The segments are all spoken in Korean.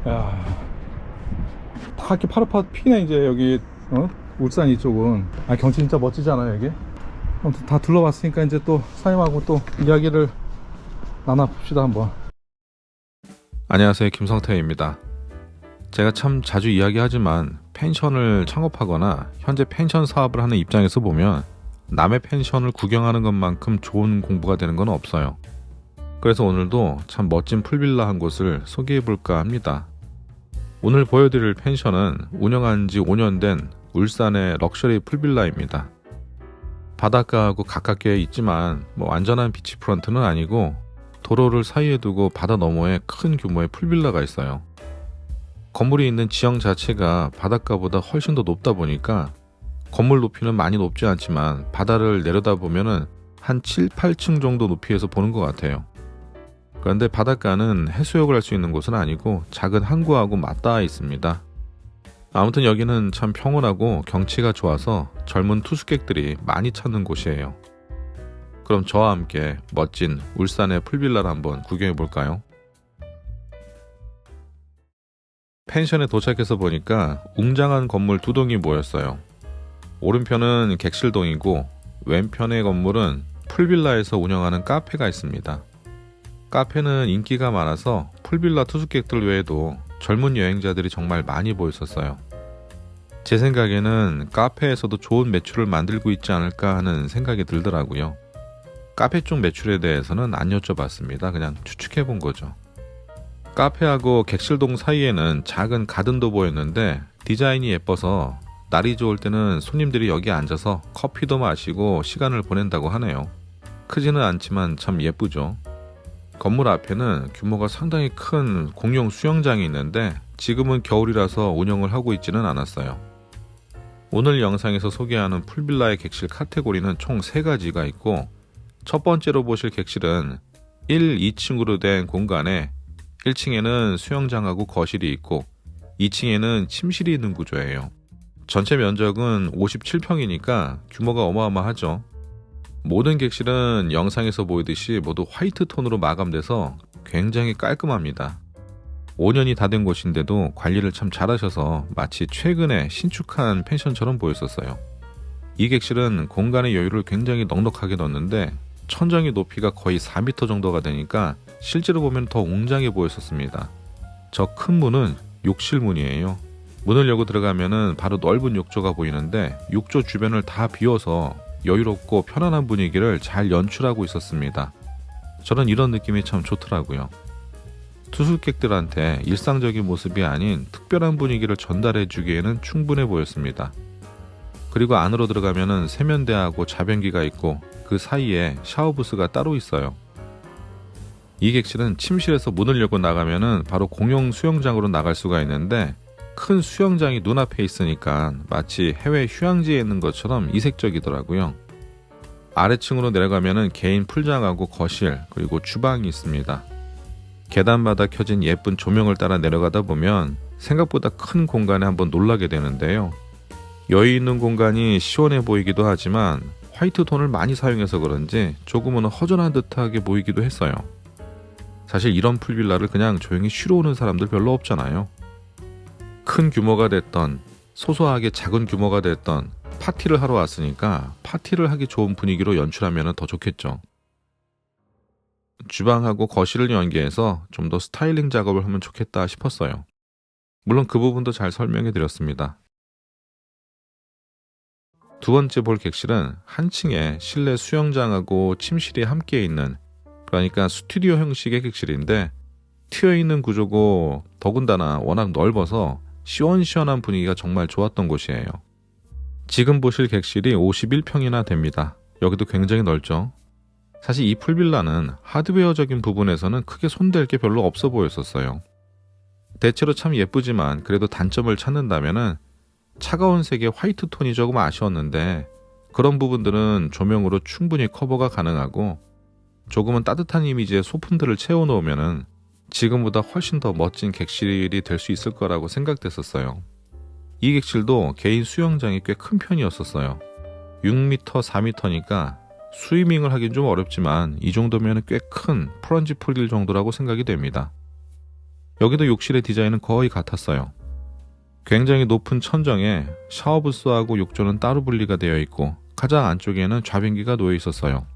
야, 다 이렇게 파릇파릇 피네 이제 여기 울산 이쪽은. 아, 경치 진짜 멋지잖아요 여기. 아무튼 다 둘러봤으니까 이제 또 사장님하고 또 이야기를 나눠봅시다 한번. 안녕하세요, 김성태입니다. 제가 참 자주 이야기하지만 펜션을 창업하거나 현재 펜션 사업을 하는 입장에서 보면 남의 펜션을 구경하는 것만큼 좋은 공부가 되는 건 없어요. 그래서 오늘도 참 멋진 풀빌라 한 곳을 소개해볼까 합니다. 오늘 보여드릴 펜션은 운영한 지 5년 된 울산의 럭셔리 풀빌라입니다. 바닷가하고 가깝게 있지만 완전한 비치프런트는 아니고 도로를 사이에 두고 바다 너머에 큰 규모의 풀빌라가 있어요. 건물이 있는 지형 자체가 바닷가보다 훨씬 더 높다 보니까 건물 높이는 많이 높지 않지만 바다를 내려다보면 한 7, 8층 정도 높이에서 보는 것 같아요. 그런데 바닷가는 해수욕을 할 수 있는 곳은 아니고 작은 항구하고 맞닿아 있습니다. 아무튼 여기는 참 평온하고 경치가 좋아서 젊은 투숙객들이 많이 찾는 곳이에요. 그럼 저와 함께 멋진 울산의 풀빌라를 한번 구경해 볼까요? 펜션에 도착해서 보니까 웅장한 건물 두 동이 모였어요. 오른편은 객실동이고 왼편의 건물은 풀빌라에서 운영하는 카페가 있습니다. 카페는 인기가 많아서 풀빌라 투숙객들 외에도 젊은 여행자들이 정말 많이 보였었어요. 제 생각에는 카페에서도 좋은 매출을 만들고 있지 않을까 하는 생각이 들더라고요. 카페 쪽 매출에 대해서는 안 여쭤봤습니다. 그냥 추측해 본 거죠. 카페하고 객실동 사이에는 작은 가든도 보였는데 디자인이 예뻐서 날이 좋을 때는 손님들이 여기 앉아서 커피도 마시고 시간을 보낸다고 하네요. 크지는 않지만 참 예쁘죠. 건물 앞에는 규모가 상당히 큰 공용 수영장이 있는데 지금은 겨울이라서 운영을 하고 있지는 않았어요. 오늘 영상에서 소개하는 풀빌라의 객실 카테고리는 총 3가지가 있고 첫 번째로 보실 객실은 1, 2층으로 된 공간에 1층에는 수영장하고 거실이 있고 2층에는 침실이 있는 구조예요. 전체 면적은 57평이니까 규모가 어마어마하죠. 모든 객실은 영상에서 보이듯이 모두 화이트 톤으로 마감돼서 굉장히 깔끔합니다. 5년이 다 된 곳인데도 관리를 참 잘하셔서 마치 최근에 신축한 펜션처럼 보였었어요. 이 객실은 공간의 여유를 굉장히 넉넉하게 넣었는데 천정의 높이가 거의 4m 정도가 되니까 실제로 보면 더 웅장해 보였었습니다. 저 큰 문은 욕실 문이에요. 문을 열고 들어가면은 바로 넓은 욕조가 보이는데 욕조 주변을 다 비워서 여유롭고 편안한 분위기를 잘 연출하고 있었습니다. 저는 이런 느낌이 참 좋더라고요. 투숙객들한테 일상적인 모습이 아닌 특별한 분위기를 전달해 주기에는 충분해 보였습니다. 그리고 안으로 들어가면은 세면대하고 자변기가 있고 그 사이에 샤워부스가 따로 있어요. 이 객실은 침실에서 문을 열고 나가면은 바로 공용 수영장으로 나갈 수가 있는데 큰 수영장이 눈앞에 있으니까 마치 해외 휴양지에 있는 것처럼 이색적이더라고요. 아래층으로 내려가면은 개인 풀장하고 거실 그리고 주방이 있습니다. 계단마다 켜진 예쁜 조명을 따라 내려가다 보면 생각보다 큰 공간에 한번 놀라게 되는데요. 여유 있는 공간이 시원해 보이기도 하지만 화이트 톤을 많이 사용해서 그런지 조금은 허전한 듯하게 보이기도 했어요. 사실 이런 풀빌라를 그냥 조용히 쉬러 오는 사람들 별로 없잖아요. 큰 규모가 됐던 소소하게 작은 규모가 됐던 파티를 하러 왔으니까 파티를 하기 좋은 분위기로 연출하면 더 좋겠죠. 주방하고 거실을 연계해서 좀 더 스타일링 작업을 하면 좋겠다 싶었어요. 물론 그 부분도 잘 설명해 드렸습니다. 두 번째 볼 객실은 한 층에 실내 수영장하고 침실이 함께 있는 그러니까 스튜디오 형식의 객실인데 트여있는 구조고 더군다나 워낙 넓어서 시원시원한 분위기가 정말 좋았던 곳이에요. 지금 보실 객실이 51평이나 됩니다. 여기도 굉장히 넓죠. 사실 이 풀빌라는 하드웨어적인 부분에서는 크게 손댈 게 별로 없어 보였었어요. 대체로 참 예쁘지만 그래도 단점을 찾는다면은 차가운 색의 화이트 톤이 조금 아쉬웠는데 그런 부분들은 조명으로 충분히 커버가 가능하고 조금은 따뜻한 이미지의 소품들을 채워놓으면은 지금보다 훨씬 더 멋진 객실이 될 수 있을 거라고 생각됐었어요. 이 객실도 개인 수영장이 꽤 큰 편이었었어요. 6m, 4m니까 스위밍을 하긴 좀 어렵지만 이 정도면 꽤 큰 프런지 풀릴 정도라고 생각이 됩니다. 여기도 욕실의 디자인은 거의 같았어요. 굉장히 높은 천정에 샤워부스하고 욕조는 따로 분리가 되어 있고 가장 안쪽에는 좌변기가 놓여 있었어요.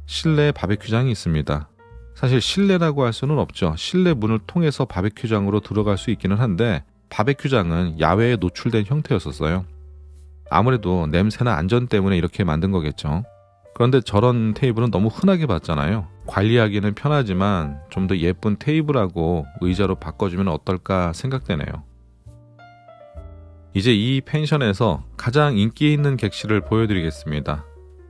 실내에 바베큐장이 있습니다. 사실 실내라고 할 수는 없죠. 실내 문을 통해서 바베큐장으로 들어갈 수 있기는 한데 바베큐장은 야외에 노출된 형태였었어요. 아무래도 냄새나 안전 때문에 이렇게 만든 거겠죠. 그런데 저런 테이블은 너무 흔하게 봤잖아요. 관리하기는 편하지만 좀 더 예쁜 테이블하고 의자로 바꿔주면 어떨까 생각되네요. 이제 이 펜션에서 가장 인기 있는 객실을 보여드리겠습니다.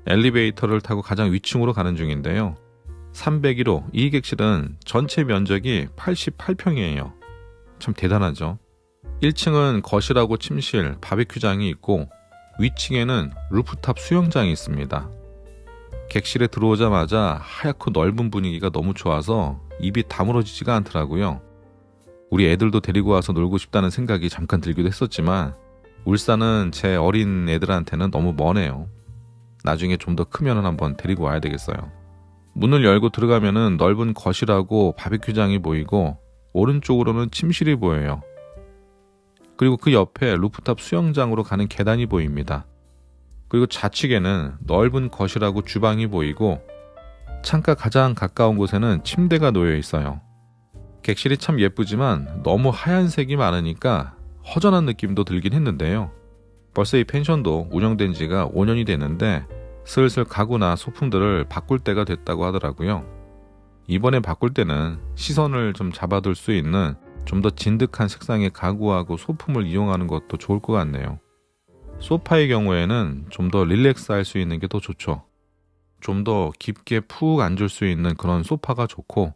엘리베이터를 타고 가장 위층으로 가는 중인데요. 301호 이 객실은 전체 면적이 88평이에요. 참 대단하죠. 1층은 거실하고 침실, 바베큐장이 있고 위층에는 루프탑 수영장이 있습니다. 객실에 들어오자마자 하얗고 넓은 분위기가 너무 좋아서 입이 다물어지지가 않더라고요. 우리 애들도 데리고 와서 놀고 싶다는 생각이 잠깐 들기도 했었지만 울산은 제 어린 애들한테는 너무 머네요. 나중에 좀 더 크면 한번 데리고 와야 되겠어요. 문을 열고 들어가면은 넓은 거실하고 바베큐장이 보이고 오른쪽으로는 침실이 보여요. 그리고 그 옆에 루프탑 수영장으로 가는 계단이 보입니다. 그리고 좌측에는 넓은 거실하고 주방이 보이고 창가 가장 가까운 곳에는 침대가 놓여 있어요. 객실이 참 예쁘지만 너무 하얀색이 많으니까 허전한 느낌도 들긴 했는데요. 벌써 이 펜션도 운영된 지가 5년이 됐는데 슬슬 가구나 소품들을 바꿀 때가 됐다고 하더라고요. 이번에 바꿀 때는 시선을 좀 잡아둘 수 있는 좀 더 진득한 색상의 가구하고 소품을 이용하는 것도 좋을 것 같네요. 소파의 경우에는 좀 더 릴렉스 할 수 있는 게 더 좋죠. 좀 더 깊게 푹 앉을 수 있는 그런 소파가 좋고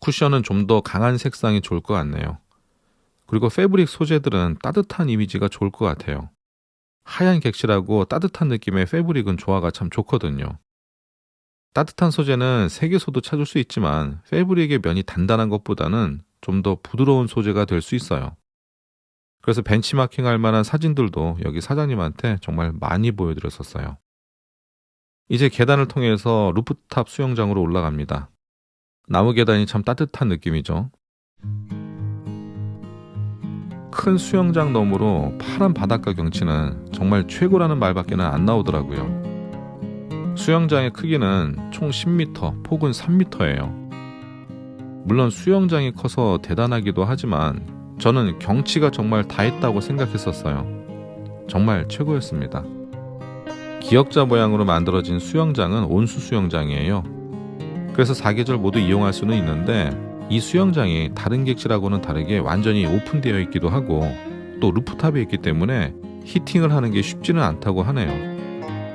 쿠션은 좀 더 강한 색상이 좋을 것 같네요. 그리고 패브릭 소재들은 따뜻한 이미지가 좋을 것 같아요. 하얀 객실하고 따뜻한 느낌의 패브릭은 조화가 참 좋거든요. 따뜻한 소재는 색에서도 찾을 수 있지만 패브릭의 면이 단단한 것보다는 좀 더 부드러운 소재가 될 수 있어요. 그래서 벤치마킹 할 만한 사진들도 여기 사장님한테 정말 많이 보여드렸었어요. 이제 계단을 통해서 루프탑 수영장으로 올라갑니다. 나무 계단이 참 따뜻한 느낌이죠. 큰 수영장 너머로 파란 바닷가 경치는 정말 최고라는 말밖에는 안 나오더라고요. 수영장의 크기는 총 10m, 폭은 3m예요. 물론 수영장이 커서 대단하기도 하지만 저는 경치가 정말 다 했다고 생각했었어요. 정말 최고였습니다. 기역자 모양으로 만들어진 수영장은 온수 수영장이에요. 그래서 사계절 모두 이용할 수는 있는데 이 수영장이 다른 객실하고는 다르게 완전히 오픈되어 있기도 하고 또 루프탑에 있기 때문에 히팅을 하는 게 쉽지는 않다고 하네요.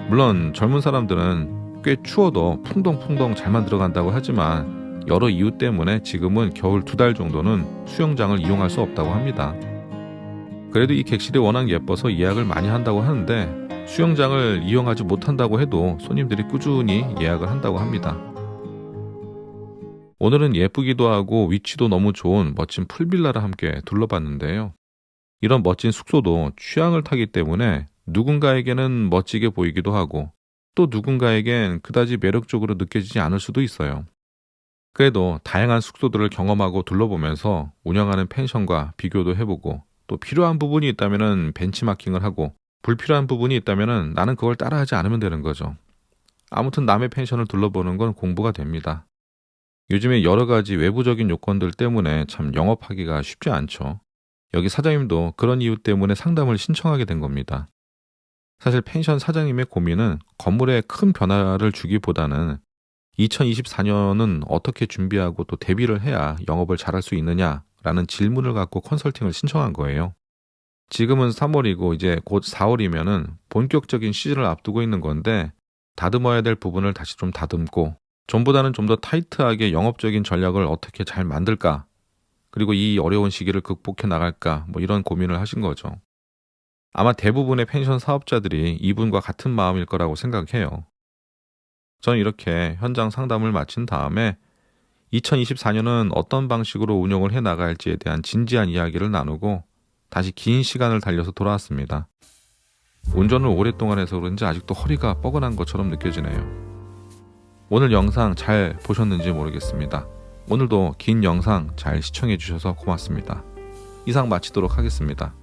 물론 젊은 사람들은 꽤 추워도 풍덩풍덩 잘만 들어간다고 하지만 여러 이유 때문에 지금은 겨울 2달 정도는 수영장을 이용할 수 없다고 합니다. 그래도 이 객실이 워낙 예뻐서 예약을 많이 한다고 하는데 수영장을 이용하지 못한다고 해도 손님들이 꾸준히 예약을 한다고 합니다. 오늘은 예쁘기도 하고 위치도 너무 좋은 멋진 풀빌라를 함께 둘러봤는데요. 이런 멋진 숙소도 취향을 타기 때문에 누군가에게는 멋지게 보이기도 하고 또 누군가에겐 그다지 매력적으로 느껴지지 않을 수도 있어요. 그래도 다양한 숙소들을 경험하고 둘러보면서 운영하는 펜션과 비교도 해보고 또 필요한 부분이 있다면 벤치마킹을 하고 불필요한 부분이 있다면 나는 그걸 따라하지 않으면 되는 거죠. 아무튼 남의 펜션을 둘러보는 건 공부가 됩니다. 요즘에 여러 가지 외부적인 요건들 때문에 참 영업하기가 쉽지 않죠. 여기 사장님도 그런 이유 때문에 상담을 신청하게 된 겁니다. 사실 펜션 사장님의 고민은 건물에 큰 변화를 주기보다는 2024년은 어떻게 준비하고 또 대비를 해야 영업을 잘할 수 있느냐라는 질문을 갖고 컨설팅을 신청한 거예요. 지금은 3월이고 이제 곧 4월이면은 본격적인 시즌을 앞두고 있는 건데 다듬어야 될 부분을 다시 좀 다듬고 전보다는 좀 더 타이트하게 영업적인 전략을 어떻게 잘 만들까 그리고 이 어려운 시기를 극복해 나갈까 뭐 이런 고민을 하신 거죠. 아마 대부분의 펜션 사업자들이 이분과 같은 마음일 거라고 생각해요. 저는 이렇게 현장 상담을 마친 다음에 2024년은 어떤 방식으로 운영을 해 나갈지에 대한 진지한 이야기를 나누고 다시 긴 시간을 달려서 돌아왔습니다. 운전을 오랫동안 해서 그런지 아직도 허리가 뻐근한 것처럼 느껴지네요. 오늘 영상 잘 보셨는지 모르겠습니다. 오늘도 긴 영상 잘 시청해 주셔서 고맙습니다. 이상 마치도록 하겠습니다.